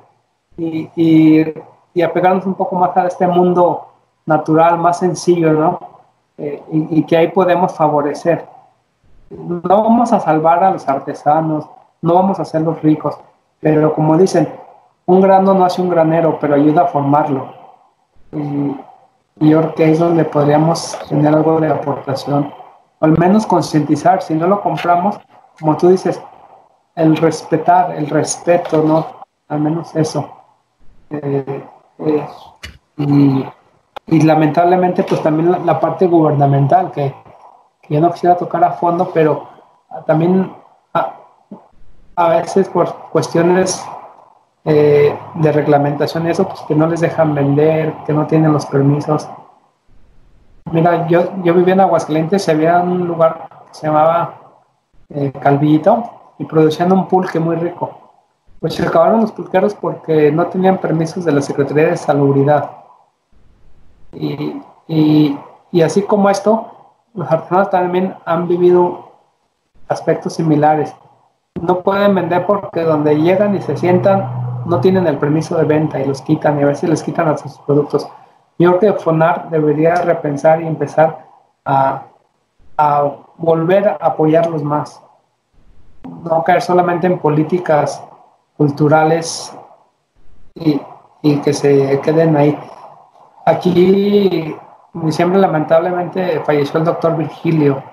y apegarnos un poco más a este mundo natural, más sencillo, ¿no? Y que ahí podemos favorecer. No vamos a salvar a los artesanos, no vamos a hacerlos ricos, pero como dicen, un grano no hace un granero, pero ayuda a formarlo. Y yo creo que ahí es donde podríamos tener algo de aportación, o al menos concientizar, si no lo compramos, como tú dices, el respetar, el respeto, ¿no? Al menos eso. Eh, eh, y, y lamentablemente pues también la parte gubernamental que yo no quisiera tocar a fondo, pero también a veces por cuestiones de reglamentación y eso, pues que no les dejan vender, que no tienen los permisos. Mira, yo vivía en Aguascalientes y había un lugar que se llamaba Calvillito y producían un pulque muy rico. Pues se acabaron los pulqueros porque no tenían permisos de la Secretaría de Salubridad. Y, y, y así como esto, los artesanos también han vivido aspectos similares. No pueden vender porque donde llegan y se sientan no tienen el permiso de venta y los quitan y a veces les quitan a sus productos. Yo creo que FONAR debería repensar y empezar a volver a apoyarlos más. No caer solamente en políticas culturales y que se queden ahí. Aquí en diciembre lamentablemente falleció el doctor Virgilio.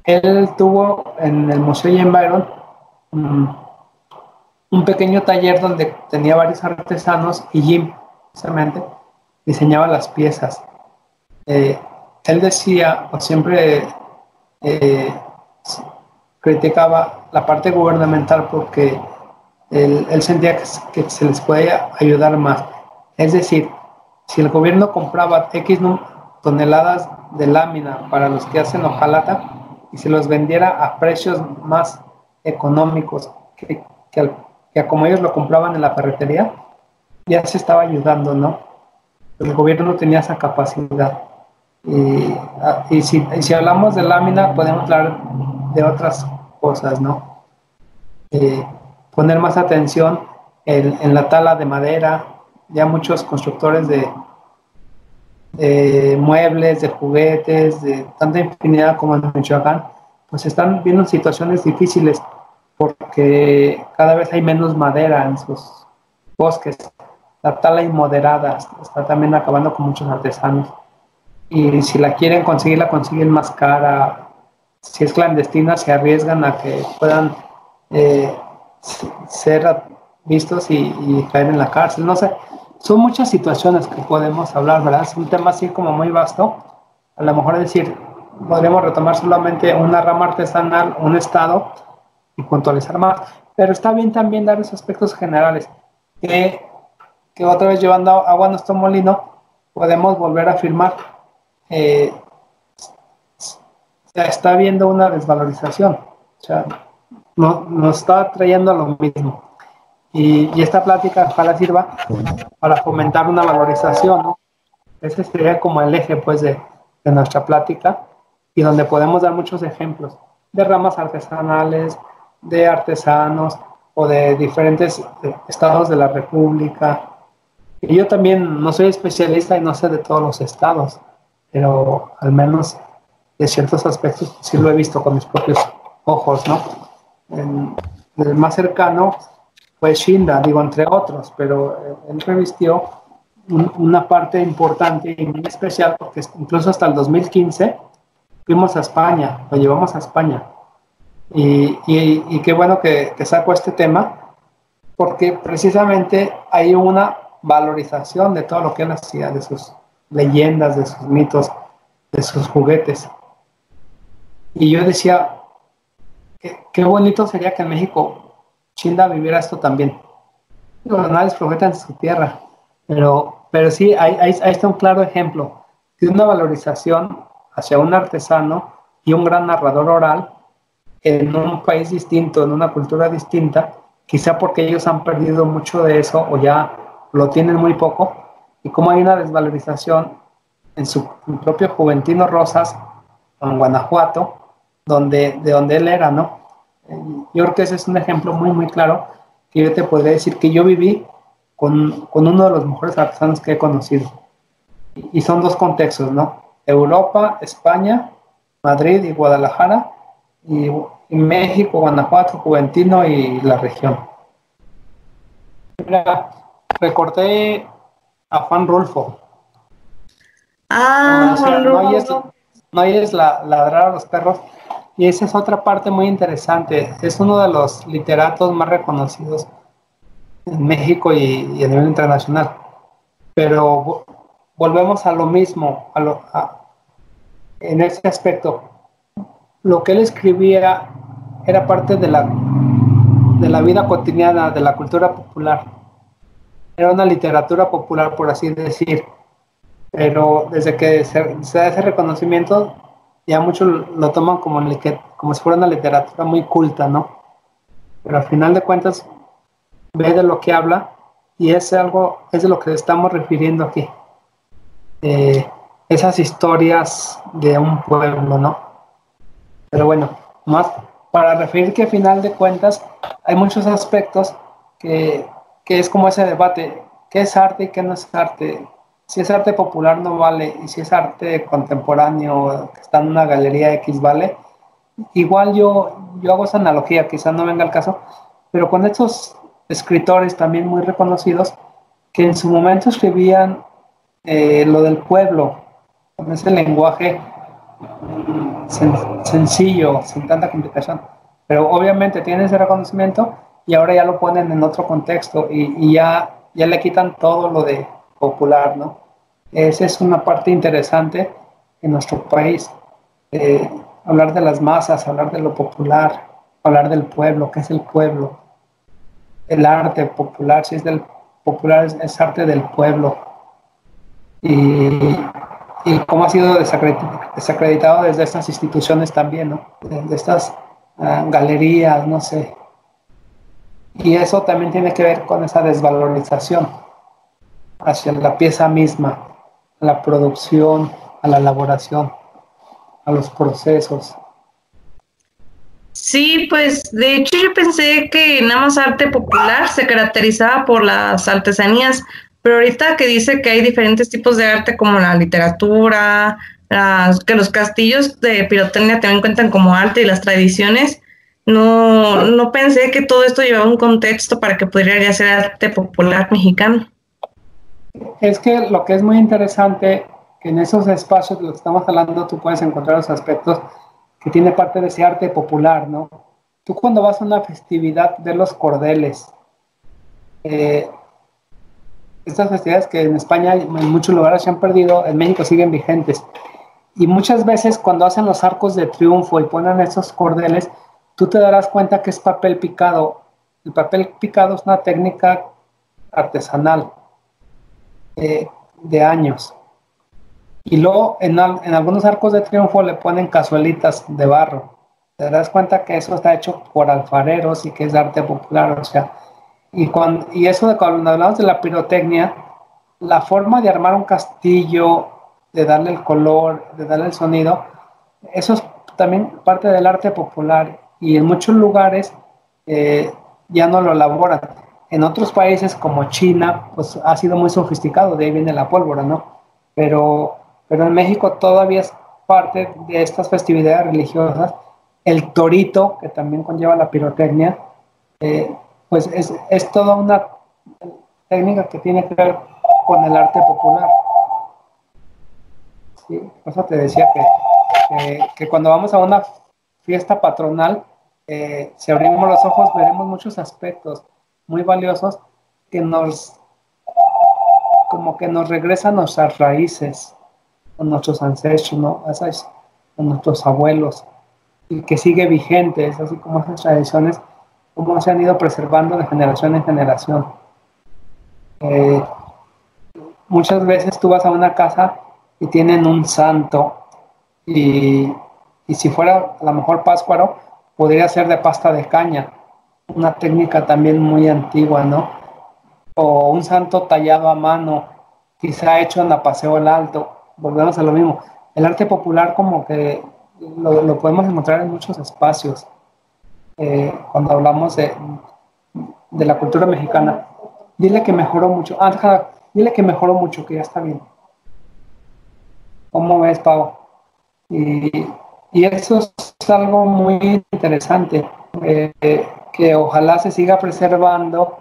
Él tuvo en el Museo Jane Byron un pequeño taller donde tenía varios artesanos y Jim precisamente diseñaba las piezas. Él decía, o siempre criticaba la parte gubernamental porque él sentía que se les podía ayudar más. Es decir, si el gobierno compraba X toneladas de lámina para los que hacen hojalata y se los vendiera a precios más económicos que como ellos lo compraban en la ferretería, ya se estaba ayudando, ¿no? El gobierno no tenía esa capacidad. Y si hablamos de lámina, podemos hablar de otras cosas, ¿no? Poner más atención en la tala de madera. Ya muchos constructores de muebles, de juguetes, de tanta infinidad como en Michoacán, pues están viendo situaciones difíciles porque cada vez hay menos madera en sus bosques. La tala inmoderada está también acabando con muchos artesanos. Y si la quieren conseguir, la consiguen más cara. Si es clandestina, se arriesgan a que puedan ser vistos y caer en la cárcel. No sé, son muchas situaciones que podemos hablar, ¿verdad? Es un tema así como muy vasto. A lo mejor decir, podríamos retomar solamente una rama artesanal, un estado y puntualizar más. Pero está bien también dar esos aspectos generales que otra vez llevando agua a nuestro molino, podemos volver a afirmar. Está habiendo una desvalorización. O sea, nos está trayendo a lo mismo. Y esta plática ojalá sirva para fomentar una valorización, ¿no? Ese sería como el eje, pues, de nuestra plática y donde podemos dar muchos ejemplos de ramas artesanales, de artesanos o de diferentes estados de la República. Y yo también no soy especialista y no sé de todos los estados, pero al menos de ciertos aspectos sí lo he visto con mis propios ojos, ¿no? El más cercano fue Shinda, digo, entre otros, pero él revistió una parte importante y muy especial porque incluso hasta el 2015 fuimos a España, lo llevamos a España. Y qué bueno que sacó este tema porque precisamente hay una valorización de todo lo que él hacía, de sus leyendas, de sus mitos, de sus juguetes. Y yo decía, qué bonito sería que en México Shinda viviera esto también. Los nadie es profeta en su tierra, pero sí, ahí está un claro ejemplo de una valorización hacia un artesano y un gran narrador oral en un país distinto, en una cultura distinta, quizá porque ellos han perdido mucho de eso o ya lo tienen muy poco, y como hay una desvalorización en su propio Juventino Rosas, en Guanajuato, de donde él era, ¿no? Yo creo que ese es un ejemplo muy, muy claro que yo te podría decir que yo viví con uno de los mejores artesanos que he conocido. Y son dos contextos, ¿no? Europa, España, Madrid y Guadalajara, y México, Guanajuato, Juventino y la región. Mira, recordé a Juan Rulfo. Juan Rulfo. No oyes ladrar a los perros. Y esa es otra parte muy interesante. Es uno de los literatos más reconocidos en México y a nivel internacional. Pero volvemos a lo mismo, en ese aspecto. Lo que él escribía era parte de la vida cotidiana, de la cultura popular. Era una literatura popular, por así decir. Pero desde que se da ese reconocimiento, ya muchos lo toman como si fuera una literatura muy culta, ¿no? Pero al final de cuentas, ve de lo que habla y es de lo que estamos refiriendo aquí. Esas historias de un pueblo, ¿no? Pero bueno, más para referir que al final de cuentas hay muchos aspectos que es como ese debate, ¿qué es arte y qué no es arte? Si es arte popular no vale, y si es arte contemporáneo que está en una galería X vale. Igual yo hago esa analogía, quizás no venga al caso, pero con estos escritores también muy reconocidos que en su momento escribían lo del pueblo, con ese lenguaje sencillo, sin tanta complicación, pero obviamente tienen ese reconocimiento y ahora ya lo ponen en otro contexto y ya le quitan todo lo de popular, ¿no? Esa es una parte interesante en nuestro país, hablar de las masas, hablar de lo popular, hablar del pueblo, ¿qué es el pueblo? El arte popular, si es del popular, es arte del pueblo. Y cómo ha sido desacreditado desde estas instituciones también, ¿no? Desde estas galerías, no sé. Y eso también tiene que ver con esa desvalorización hacia la pieza misma, a la producción, a la elaboración, a los procesos. Sí, pues de hecho yo pensé que nada más arte popular se caracterizaba por las artesanías, pero ahorita que dice que hay diferentes tipos de arte como la literatura, que los castillos de pirotecnia también cuentan como arte y las tradiciones, no pensé que todo esto llevaba un contexto para que pudiera ser arte popular mexicano. Es que lo que es muy interesante, que en esos espacios de los que estamos hablando, tú puedes encontrar los aspectos que tiene parte de ese arte popular, ¿no? Tú cuando vas a una festividad ves los cordeles. Estas festividades que en España en muchos lugares se han perdido, en México siguen vigentes. Y muchas veces cuando hacen los arcos de triunfo y ponen esos cordeles, tú te darás cuenta que es papel picado. El papel picado es una técnica artesanal de años. Y luego en algunos arcos de triunfo le ponen cazuelitas de barro. Te darás cuenta que eso está hecho por alfareros y que es arte popular, o sea, y eso de cuando hablamos de la pirotecnia, la forma de armar un castillo, de darle el color, de darle el sonido, eso es también parte del arte popular y en muchos lugares ya no lo elaboran. En otros países como China, pues ha sido muy sofisticado, de ahí viene la pólvora, ¿no? Pero en México todavía es parte de estas festividades religiosas. El torito, que también conlleva la pirotecnia, pues es toda una técnica que tiene que ver con el arte popular. Sí, por eso te decía que cuando vamos a una fiesta patronal, si abrimos los ojos veremos muchos aspectos muy valiosos que como que nos regresan a nuestras raíces, a nuestros ancestros, ¿no? A nuestros abuelos, y que sigue vigente, es así como esas tradiciones, cómo se han ido preservando de generación en generación. Muchas veces tú vas a una casa y tienen un santo, y si fuera a lo mejor páscuaro, podría ser de pasta de caña, una técnica también muy antigua, ¿no? O un santo tallado a mano, quizá hecho en Apaseo el Alto. Volvemos a lo mismo. El arte popular como que lo podemos encontrar en muchos espacios. Cuando hablamos de la cultura mexicana. Dile que mejoró mucho. Dile que mejoró mucho, que ya está bien. ¿Cómo ves, Pau? Y eso es algo muy interesante, que ojalá se siga preservando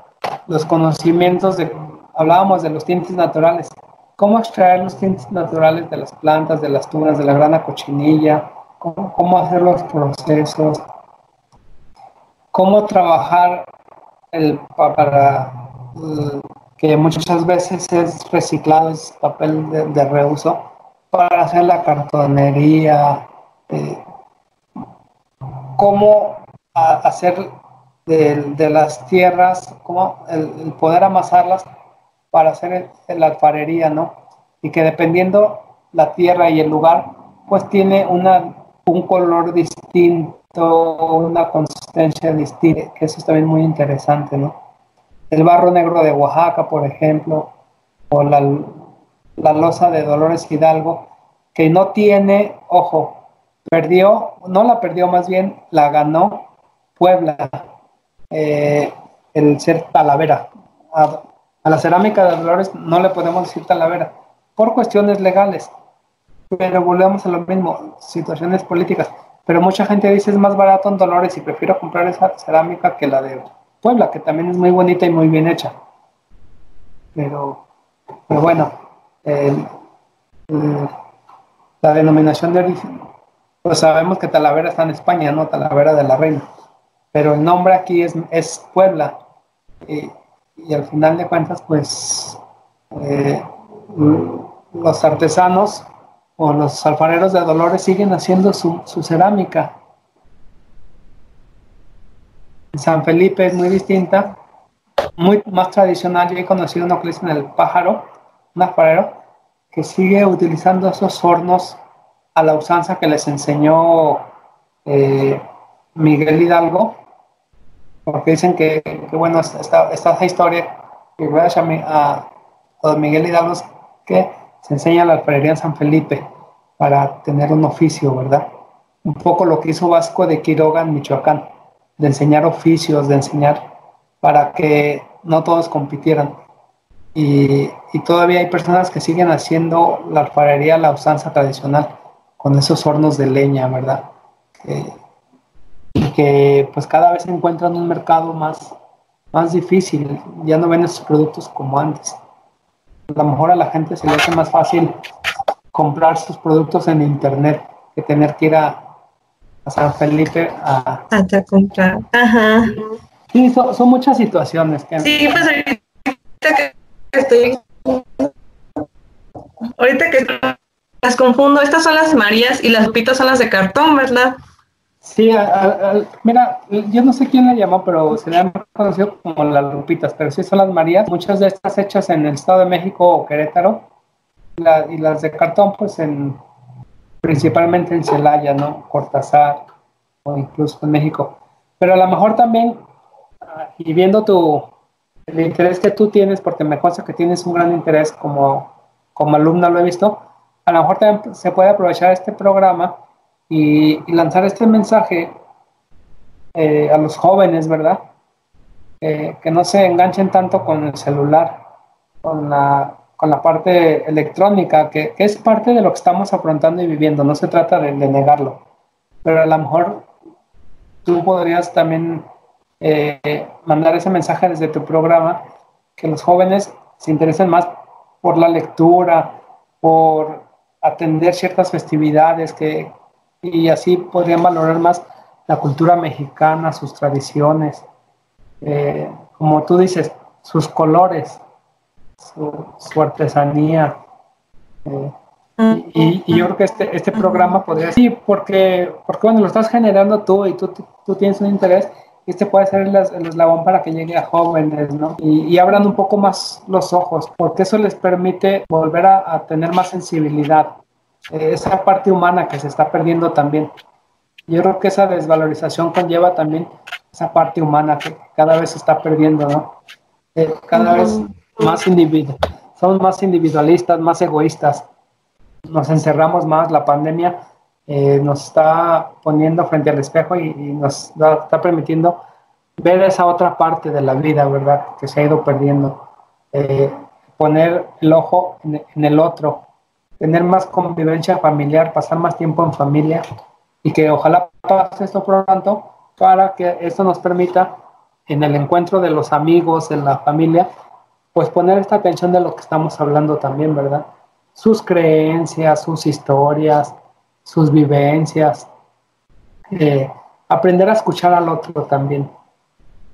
los conocimientos hablábamos de los tintes naturales. ¿Cómo extraer los tintes naturales de las plantas, de las tunas, de la grana cochinilla? ¿Cómo hacer los procesos? ¿Cómo trabajar para que muchas veces es reciclado, es papel de reuso, para hacer la cartonería, cómo hacer de las tierras, cómo el poder amasarlas para hacer la alfarería, ¿no? Y que dependiendo la tierra y el lugar, pues tiene un color distinto, una consistencia distinta, que eso es también muy interesante, ¿no? El barro negro de Oaxaca, por ejemplo, o la loza de Dolores Hidalgo, que no tiene, ojo, no la perdió, más bien la ganó Puebla, eh, el ser Talavera. A la cerámica de Dolores no le podemos decir Talavera por cuestiones legales, pero volvemos a lo mismo, situaciones políticas. Pero mucha gente dice es más barato en Dolores y prefiero comprar esa cerámica que la de Puebla, que también es muy bonita y muy bien hecha. Pero bueno, eh, la denominación de origen, pues sabemos que Talavera está en España, ¿no? Talavera de la Reina. Pero el nombre aquí es Puebla. Y, y al final de cuentas, pues eh, los artesanos o los alfareros de Dolores siguen haciendo su cerámica. En San Felipe es muy distinta, muy más tradicional. Yo he conocido uno que le dicen el pájaro, un alfarero, que sigue utilizando esos hornos a la usanza que les enseñó Miguel Hidalgo, porque dicen que bueno, esta historia que gracias a don Miguel Hidalgo que se enseña la alfarería en San Felipe para tener un oficio, ¿verdad? Un poco lo que hizo Vasco de Quiroga en Michoacán, de enseñar oficios, de enseñar para que no todos compitieran. Y todavía hay personas que siguen haciendo la alfarería, la usanza tradicional, con esos hornos de leña, ¿verdad? Y que pues cada vez se encuentran un mercado más difícil, ya no ven esos productos como antes. A lo mejor a la gente se le hace más fácil comprar sus productos en internet que tener que ir a San Felipe hasta comprar. Ajá. Sí, son muchas situaciones. Sí, pues estoy, ahorita que las confundo, estas son las Marías y las Lupitas son las de cartón, ¿verdad? Sí, mira, yo no sé quién la llamó, pero se le han conocido como las Lupitas, pero sí son las Marías, muchas de estas hechas en el Estado de México o Querétaro, y las de cartón, pues principalmente en Celaya, ¿no? Cortázar, o incluso en México. Pero a lo mejor también, y viendo el interés que tú tienes, porque me consta que tienes un gran interés como alumna, lo he visto, a lo mejor también se puede aprovechar este programa y lanzar este mensaje a los jóvenes, ¿verdad? Que no se enganchen tanto con el celular, con la parte electrónica, que es parte de lo que estamos afrontando y viviendo, no se trata de negarlo, pero a lo mejor tú podrías también mandar ese mensaje desde tu programa, que los jóvenes se interesen más por la lectura, por atender ciertas festividades, y así podrían valorar más la cultura mexicana, sus tradiciones, como tú dices, sus colores, su artesanía. Eh, y yo creo que este programa podría ser, sí, porque bueno, lo estás generando tú y tú tienes un interés, y este puede ser el eslabón para que llegue a jóvenes, ¿no? Y abran un poco más los ojos, porque eso les permite volver a tener más sensibilidad, esa parte humana que se está perdiendo también. Yo creo que esa desvalorización conlleva también esa parte humana que cada vez se está perdiendo, ¿no? Cada vez más somos más individualistas, más egoístas, nos encerramos más, la pandemia nos está poniendo frente al espejo y nos está permitiendo ver esa otra parte de la vida, ¿verdad? Que se ha ido perdiendo. Poner el ojo en el otro, tener más convivencia familiar, pasar más tiempo en familia, y que ojalá pase esto pronto para que esto nos permita en el encuentro de los amigos, en la familia, pues poner esta atención de lo que estamos hablando también, ¿verdad? Sus creencias, sus historias, sus vivencias, aprender a escuchar al otro también,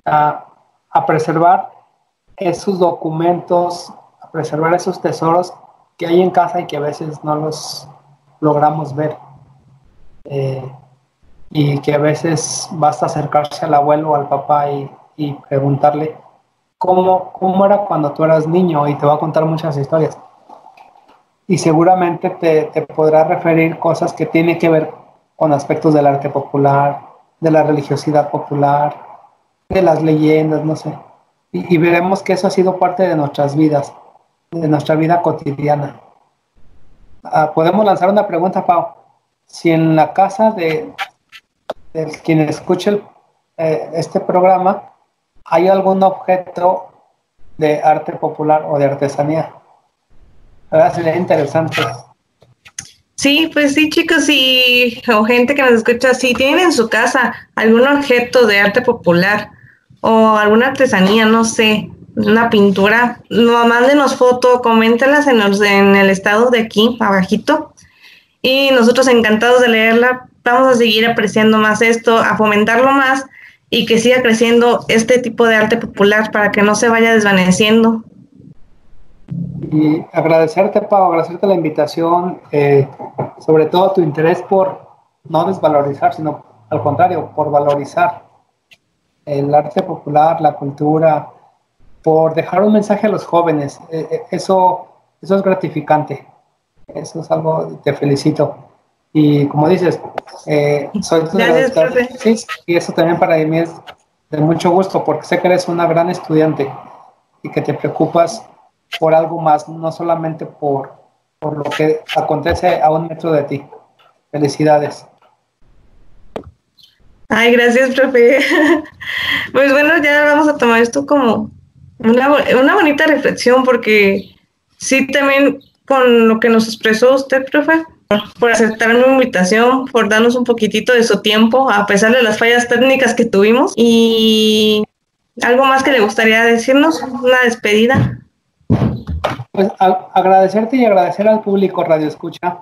a preservar esos documentos, a preservar esos tesoros que hay en casa y que a veces no los logramos ver. Y que a veces basta acercarse al abuelo o al papá y preguntarle cómo era cuando tú eras niño, y te va a contar muchas historias. Y seguramente te podrá referir cosas que tienen que ver con aspectos del arte popular, de la religiosidad popular, de las leyendas, no sé. Y veremos que eso ha sido parte de nuestras vidas, de nuestra vida cotidiana. Podemos lanzar una pregunta, Pau. Si en la casa de quien escuche este programa hay algún objeto de arte popular o de artesanía, ¿verdad? Sería interesante. Sí, pues sí, chicos, y o gente que nos escucha, si tienen en su casa algún objeto de arte popular o alguna artesanía, no sé, una pintura, no, mándenos foto, coméntelas en el estado de aquí, abajito, y nosotros encantados de leerla. Vamos a seguir apreciando más esto, a fomentarlo más y que siga creciendo este tipo de arte popular para que no se vaya desvaneciendo. Y agradecerte, Pau, agradecerte la invitación, sobre todo tu interés por no desvalorizar, sino al contrario, por valorizar el arte popular, la cultura, por dejar un mensaje a los jóvenes. Eso es gratificante. Eso es algo, te felicito. Y como dices, soy tu traductor. Sí, y eso también para mí es de mucho gusto, porque sé que eres una gran estudiante y que te preocupas por algo más, no solamente por lo que acontece a un metro de ti. Felicidades. Ay, gracias, profe. Pues bueno, ya vamos a tomar esto como una bonita reflexión, porque sí, también con lo que nos expresó usted, profe, por aceptar mi invitación, por darnos un poquitito de su tiempo, a pesar de las fallas técnicas que tuvimos. Y algo más que le gustaría decirnos, una despedida. Pues agradecerte y agradecer al público Radio Escucha,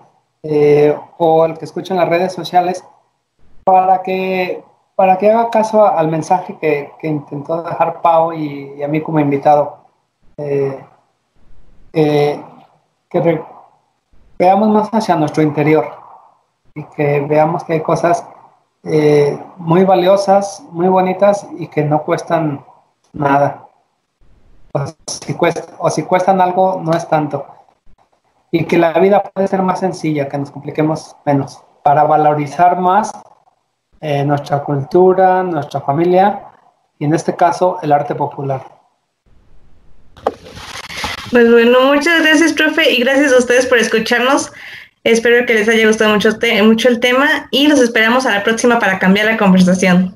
o al que escucha en las redes sociales, para que haga caso al mensaje que intentó dejar Pau y a mí como invitado. Que veamos más hacia nuestro interior y que veamos que hay cosas muy valiosas, muy bonitas y que no cuestan nada. O si cuestan algo, no es tanto. Y que la vida puede ser más sencilla, que nos compliquemos menos, para valorizar más nuestra cultura, nuestra familia y en este caso el arte popular. Pues bueno, muchas gracias, profe, y gracias a ustedes por escucharnos. Espero que les haya gustado mucho el tema y los esperamos a la próxima para cambiar la conversación.